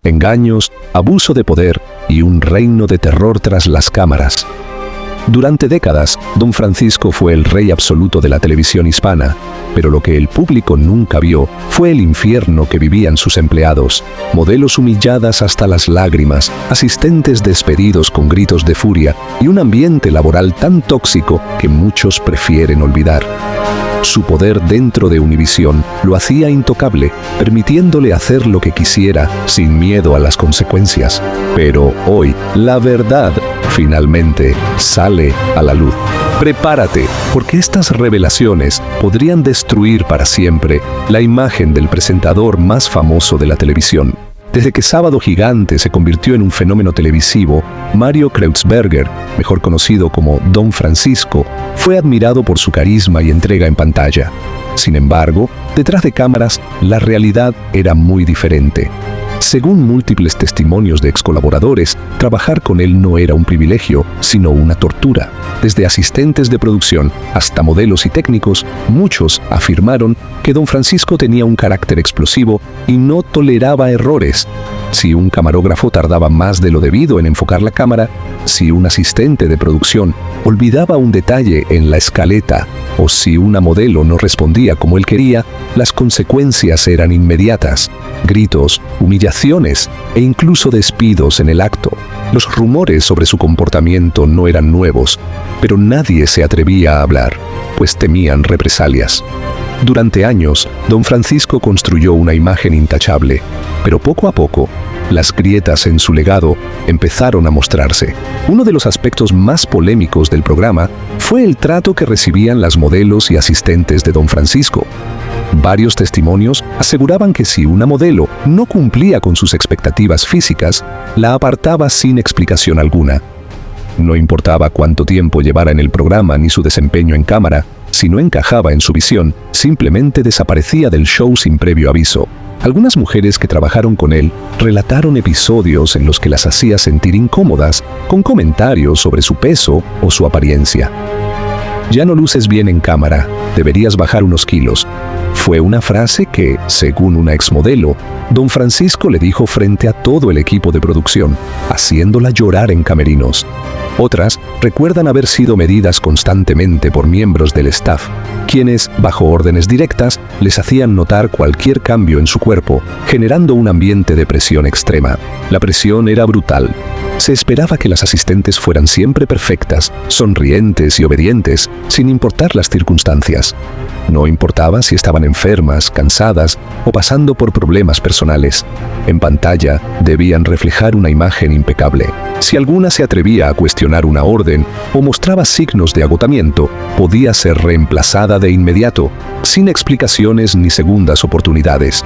engaños, abuso de poder y un reino de terror tras las cámaras. Durante décadas, Don Francisco fue el rey absoluto de la televisión hispana, pero lo que el público nunca vio fue el infierno que vivían sus empleados, modelos humilladas hasta las lágrimas, asistentes despedidos con gritos de furia y un ambiente laboral tan tóxico que muchos prefieren olvidar. Su poder dentro de Univisión lo hacía intocable, permitiéndole hacer lo que quisiera sin miedo a las consecuencias. Pero hoy, la verdad finalmente sale a la luz. Prepárate, porque estas revelaciones podrían destruir para siempre la imagen del presentador más famoso de la televisión. Desde que Sábado Gigante se convirtió en un fenómeno televisivo, Mario Kreutzberger, mejor conocido como Don Francisco, fue admirado por su carisma y entrega en pantalla. Sin embargo, detrás de cámaras, la realidad era muy diferente. Según múltiples testimonios de excolaboradores, trabajar con él no era un privilegio, sino una tortura. Desde asistentes de producción hasta modelos y técnicos, muchos afirmaron que Don Francisco tenía un carácter explosivo y no toleraba errores. Si un camarógrafo tardaba más de lo debido en enfocar la cámara, si un asistente de producción olvidaba un detalle en la escaleta o si una modelo no respondía como él quería, las consecuencias eran inmediatas. Gritos, humillaciones e incluso despidos en el acto. Los rumores sobre su comportamiento no eran nuevos, pero nadie se atrevía a hablar, pues temían represalias. Durante años, Don Francisco construyó una imagen intachable, pero poco a poco, las grietas en su legado empezaron a mostrarse. Uno de los aspectos más polémicos del programa fue el trato que recibían las modelos y asistentes de Don Francisco. Varios testimonios aseguraban que si una modelo no cumplía con sus expectativas físicas, la apartaba sin explicación alguna. No importaba cuánto tiempo llevara en el programa ni su desempeño en cámara, si no encajaba en su visión, simplemente desaparecía del show sin previo aviso. Algunas mujeres que trabajaron con él relataron episodios en los que las hacía sentir incómodas, con comentarios sobre su peso o su apariencia. «Ya no luces bien en cámara, deberías bajar unos kilos». Fue una frase que, según una exmodelo, Don Francisco le dijo frente a todo el equipo de producción, haciéndola llorar en camerinos. Otras recuerdan haber sido medidas constantemente por miembros del staff, quienes, bajo órdenes directas, les hacían notar cualquier cambio en su cuerpo, generando un ambiente de presión extrema. La presión era brutal. Se esperaba que las asistentes fueran siempre perfectas, sonrientes y obedientes, sin importar las circunstancias. No importaba si estaban enfermas, cansadas o pasando por problemas personales. En pantalla debían reflejar una imagen impecable. Si alguna se atrevía a cuestionar una orden o mostraba signos de agotamiento, podía ser reemplazada de inmediato, sin explicaciones ni segundas oportunidades.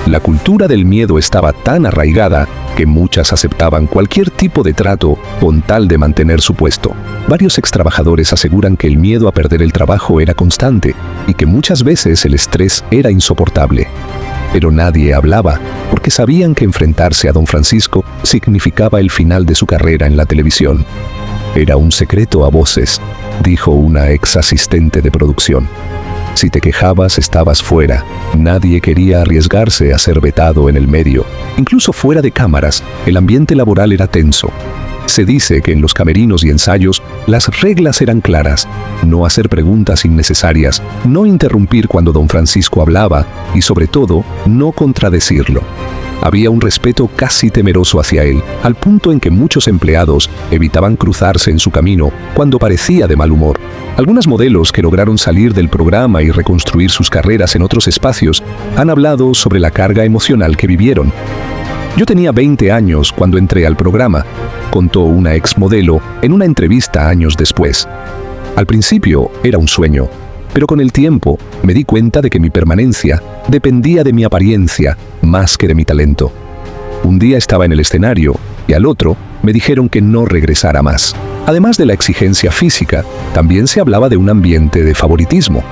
La cultura del miedo estaba tan arraigada que muchas aceptaban cualquier tipo de trato con tal de mantener su puesto. Varios extrabajadores aseguran que el miedo a perder el trabajo era constante y que muchas veces el estrés era insoportable. Pero nadie hablaba, porque sabían que enfrentarse a Don Francisco significaba el final de su carrera en la televisión. Era un secreto a voces, dijo una ex asistente de producción. Si te quejabas, estabas fuera. Nadie quería arriesgarse a ser vetado en el medio. Incluso fuera de cámaras, el ambiente laboral era tenso. Se dice que en los camerinos y ensayos, las reglas eran claras. No hacer preguntas innecesarias, no interrumpir cuando Don Francisco hablaba y, sobre todo, no contradecirlo. Había un respeto casi temeroso hacia él, al punto en que muchos empleados evitaban cruzarse en su camino cuando parecía de mal humor. Algunas modelos que lograron salir del programa y reconstruir sus carreras en otros espacios han hablado sobre la carga emocional que vivieron. Yo tenía 20 años cuando entré al programa, contó una exmodelo en una entrevista años después. Al principio era un sueño, pero con el tiempo me di cuenta de que mi permanencia dependía de mi apariencia más que de mi talento. Un día estaba en el escenario y al otro me dijeron que no regresara más. Además de la exigencia física, también se hablaba de un ambiente de favoritismo.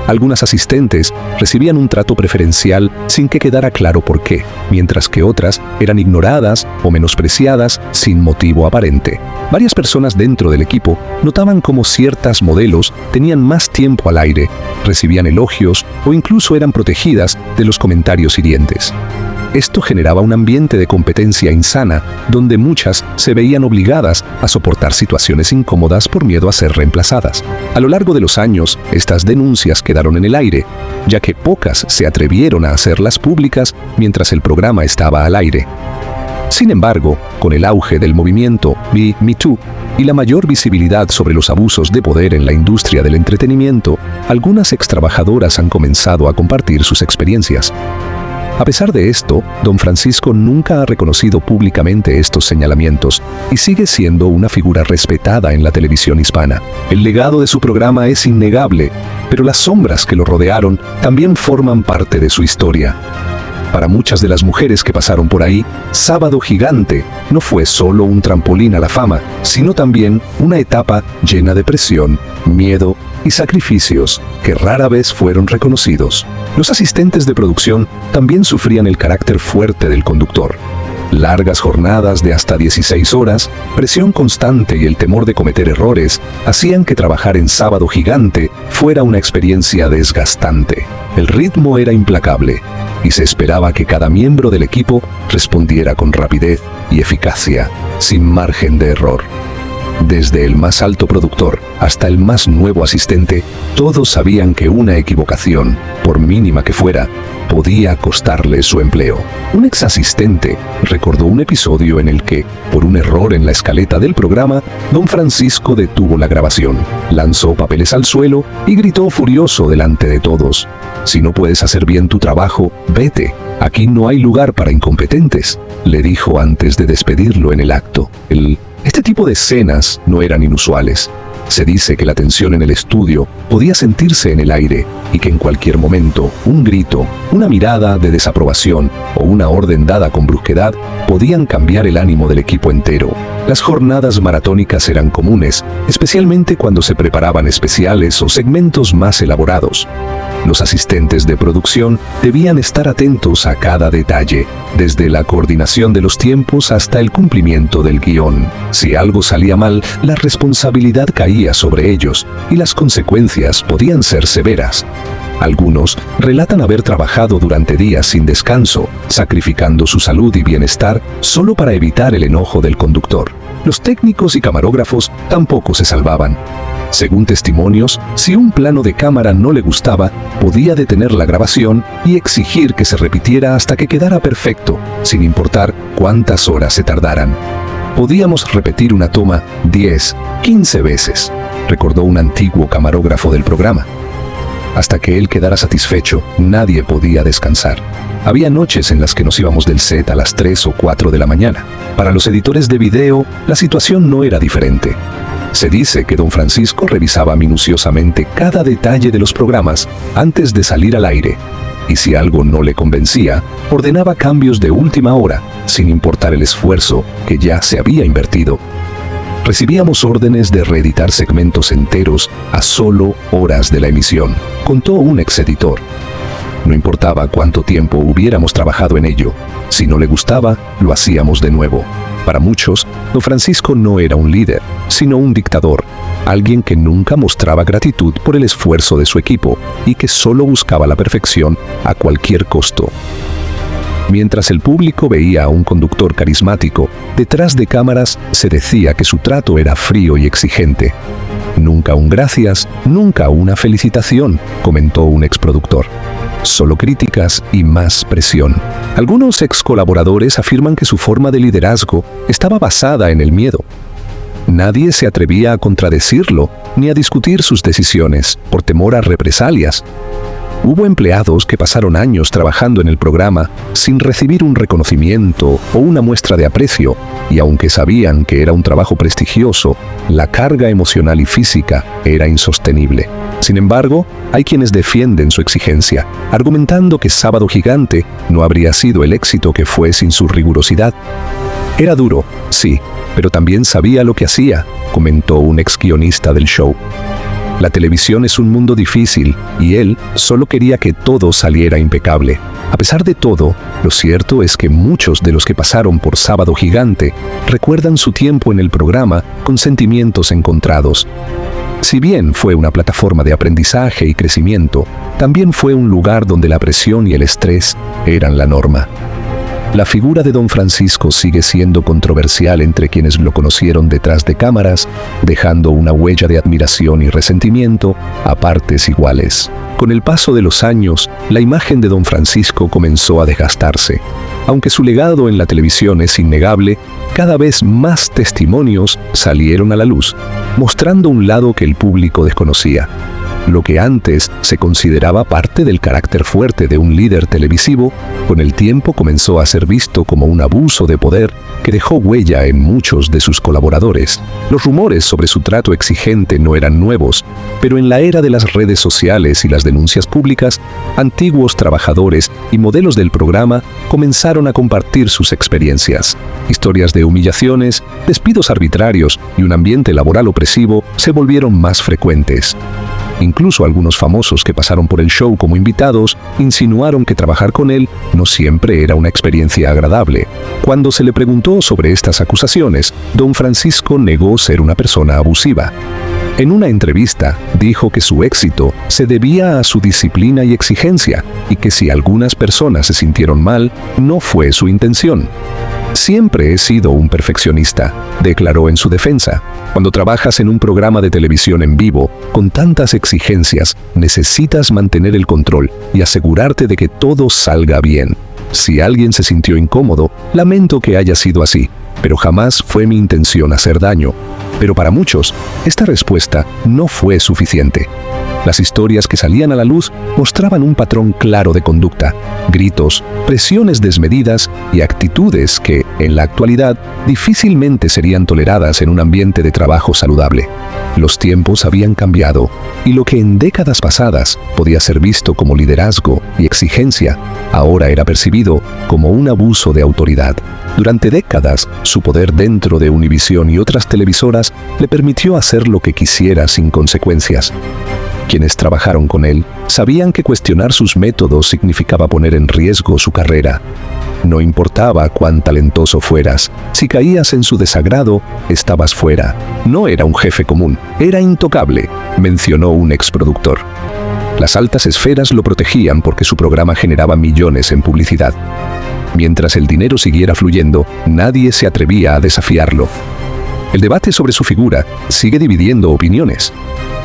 Algunas asistentes recibían un trato preferencial sin que quedara claro por qué, mientras que otras eran ignoradas o menospreciadas sin motivo aparente. Varias personas dentro del equipo notaban cómo ciertas modelos tenían más tiempo al aire, recibían elogios o incluso eran protegidas de los comentarios hirientes. Esto generaba un ambiente de competencia insana, donde muchas se veían obligadas a soportar situaciones incómodas por miedo a ser reemplazadas. A lo largo de los años, estas denuncias quedaron en el aire, ya que pocas se atrevieron a hacerlas públicas mientras el programa estaba al aire. Sin embargo, con el auge del movimiento Me Too y la mayor visibilidad sobre los abusos de poder en la industria del entretenimiento, algunas extrabajadoras han comenzado a compartir sus experiencias. A pesar de esto, Don Francisco nunca ha reconocido públicamente estos señalamientos y sigue siendo una figura respetada en la televisión hispana. El legado de su programa es innegable, pero las sombras que lo rodearon también forman parte de su historia. Para muchas de las mujeres que pasaron por ahí, Sábado Gigante no fue solo un trampolín a la fama, sino también una etapa llena de presión, miedo y sacrificios que rara vez fueron reconocidos. Los asistentes de producción también sufrían el carácter fuerte del conductor. Largas jornadas de hasta 16 horas, presión constante y el temor de cometer errores hacían que trabajar en Sábado Gigante fuera una experiencia desgastante. El ritmo era implacable y se esperaba que cada miembro del equipo respondiera con rapidez y eficacia, sin margen de error. Desde el más alto productor hasta el más nuevo asistente, todos sabían que una equivocación, por mínima que fuera, podía costarle su empleo. Un ex asistente recordó un episodio en el que, por un error en la escaleta del programa, Don Francisco detuvo la grabación, lanzó papeles al suelo y gritó furioso delante de todos: «Si no puedes hacer bien tu trabajo, vete. Aquí no hay lugar para incompetentes», le dijo antes de despedirlo en el acto. Este tipo de escenas no eran inusuales. Se dice que la tensión en el estudio podía sentirse en el aire y que en cualquier momento un grito, una mirada de desaprobación o una orden dada con brusquedad podían cambiar el ánimo del equipo entero. Las jornadas maratónicas eran comunes, especialmente cuando se preparaban especiales o segmentos más elaborados. Los asistentes de producción debían estar atentos a cada detalle, desde la coordinación de los tiempos hasta el cumplimiento del guión. Si algo salía mal, la responsabilidad caía sobre ellos y las consecuencias podían ser severas. Algunos relatan haber trabajado durante días sin descanso, sacrificando su salud y bienestar solo para evitar el enojo del conductor. Los técnicos y camarógrafos tampoco se salvaban. Según testimonios, si un plano de cámara no le gustaba, podía detener la grabación y exigir que se repitiera hasta que quedara perfecto, sin importar cuántas horas se tardaran. «Podíamos repetir una toma 10, 15 veces», recordó un antiguo camarógrafo del programa. Hasta que él quedara satisfecho, nadie podía descansar. Había noches en las que nos íbamos del set a las 3 o 4 de la mañana. Para los editores de video, la situación no era diferente. Se dice que Don Francisco revisaba minuciosamente cada detalle de los programas antes de salir al aire, y si algo no le convencía, ordenaba cambios de última hora, sin importar el esfuerzo que ya se había invertido. Recibíamos órdenes de reeditar segmentos enteros a solo horas de la emisión, contó un ex-editor. No importaba cuánto tiempo hubiéramos trabajado en ello, si no le gustaba, lo hacíamos de nuevo. Para muchos, Don Francisco no era un líder, sino un dictador, alguien que nunca mostraba gratitud por el esfuerzo de su equipo y que solo buscaba la perfección a cualquier costo. Mientras el público veía a un conductor carismático, detrás de cámaras se decía que su trato era frío y exigente. «Nunca un gracias, nunca una felicitación», comentó un exproductor. «Solo críticas y más presión». Algunos ex colaboradores afirman que su forma de liderazgo estaba basada en el miedo. Nadie se atrevía a contradecirlo ni a discutir sus decisiones por temor a represalias. Hubo empleados que pasaron años trabajando en el programa sin recibir un reconocimiento o una muestra de aprecio, y aunque sabían que era un trabajo prestigioso, la carga emocional y física era insostenible. Sin embargo, hay quienes defienden su exigencia, argumentando que Sábado Gigante no habría sido el éxito que fue sin su rigurosidad. «Era duro, sí, pero también sabía lo que hacía», comentó un ex guionista del show. La televisión es un mundo difícil y él solo quería que todo saliera impecable. A pesar de todo, lo cierto es que muchos de los que pasaron por Sábado Gigante recuerdan su tiempo en el programa con sentimientos encontrados. Si bien fue una plataforma de aprendizaje y crecimiento, también fue un lugar donde la presión y el estrés eran la norma. La figura de don Francisco sigue siendo controversial entre quienes lo conocieron detrás de cámaras, dejando una huella de admiración y resentimiento a partes iguales. Con el paso de los años, la imagen de don Francisco comenzó a desgastarse. Aunque su legado en la televisión es innegable, cada vez más testimonios salieron a la luz, mostrando un lado que el público desconocía. Lo que antes se consideraba parte del carácter fuerte de un líder televisivo, con el tiempo comenzó a ser visto como un abuso de poder que dejó huella en muchos de sus colaboradores. Los rumores sobre su trato exigente no eran nuevos, pero en la era de las redes sociales y las denuncias públicas, antiguos trabajadores y modelos del programa comenzaron a compartir sus experiencias. Historias de humillaciones, despidos arbitrarios y un ambiente laboral opresivo se volvieron más frecuentes. Incluso algunos famosos que pasaron por el show como invitados insinuaron que trabajar con él no siempre era una experiencia agradable. Cuando se le preguntó sobre estas acusaciones, don Francisco negó ser una persona abusiva. En una entrevista, dijo que su éxito se debía a su disciplina y exigencia, y que si algunas personas se sintieron mal, no fue su intención. Siempre he sido un perfeccionista, declaró en su defensa. Cuando trabajas en un programa de televisión en vivo, con tantas exigencias, necesitas mantener el control y asegurarte de que todo salga bien. Si alguien se sintió incómodo, lamento que haya sido así, pero jamás fue mi intención hacer daño. Pero para muchos, esta respuesta no fue suficiente. Las historias que salían a la luz mostraban un patrón claro de conducta, gritos, presiones desmedidas y actitudes que, en la actualidad, difícilmente serían toleradas en un ambiente de trabajo saludable. Los tiempos habían cambiado, y lo que en décadas pasadas podía ser visto como liderazgo y exigencia, ahora era percibido como un abuso de autoridad. Durante décadas, su poder dentro de Univisión y otras televisoras le permitió hacer lo que quisiera sin consecuencias. Quienes trabajaron con él sabían que cuestionar sus métodos significaba poner en riesgo su carrera. No importaba cuán talentoso fueras, si caías en su desagrado, estabas fuera. No era un jefe común, era intocable, mencionó un exproductor. Las altas esferas lo protegían porque su programa generaba millones en publicidad. Mientras el dinero siguiera fluyendo, nadie se atrevía a desafiarlo. El debate sobre su figura sigue dividiendo opiniones.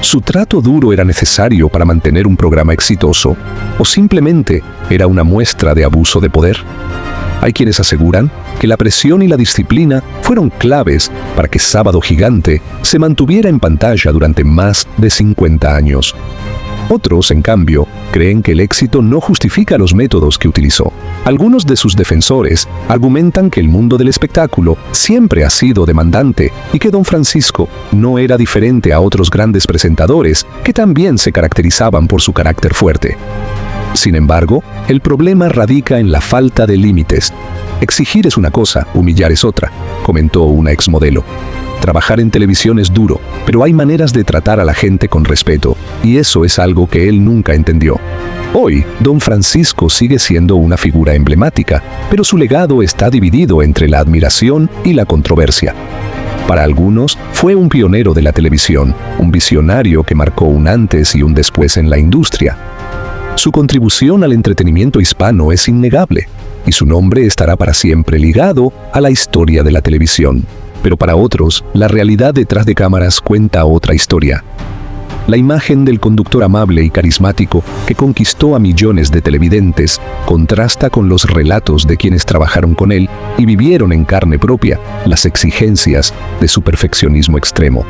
¿Su trato duro era necesario para mantener un programa exitoso o simplemente era una muestra de abuso de poder? Hay quienes aseguran que la presión y la disciplina fueron claves para que Sábado Gigante se mantuviera en pantalla durante más de 50 años. Otros, en cambio, creen que el éxito no justifica los métodos que utilizó. Algunos de sus defensores argumentan que el mundo del espectáculo siempre ha sido demandante y que don Francisco no era diferente a otros grandes presentadores que también se caracterizaban por su carácter fuerte. Sin embargo, el problema radica en la falta de límites. Exigir es una cosa, humillar es otra, comentó una exmodelo. Trabajar en televisión es duro, pero hay maneras de tratar a la gente con respeto, y eso es algo que él nunca entendió. Hoy, don Francisco sigue siendo una figura emblemática, pero su legado está dividido entre la admiración y la controversia. Para algunos, fue un pionero de la televisión, un visionario que marcó un antes y un después en la industria. Su contribución al entretenimiento hispano es innegable, y su nombre estará para siempre ligado a la historia de la televisión. Pero para otros, la realidad detrás de cámaras cuenta otra historia. La imagen del conductor amable y carismático que conquistó a millones de televidentes contrasta con los relatos de quienes trabajaron con él y vivieron en carne propia las exigencias de su perfeccionismo extremo.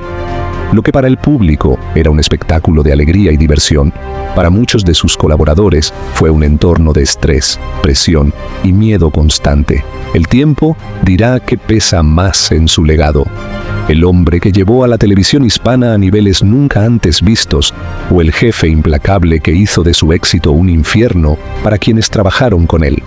Lo que para el público era un espectáculo de alegría y diversión, para muchos de sus colaboradores fue un entorno de estrés, presión y miedo constante. El tiempo dirá qué pesa más en su legado: el hombre que llevó a la televisión hispana a niveles nunca antes vistos, o el jefe implacable que hizo de su éxito un infierno para quienes trabajaron con él.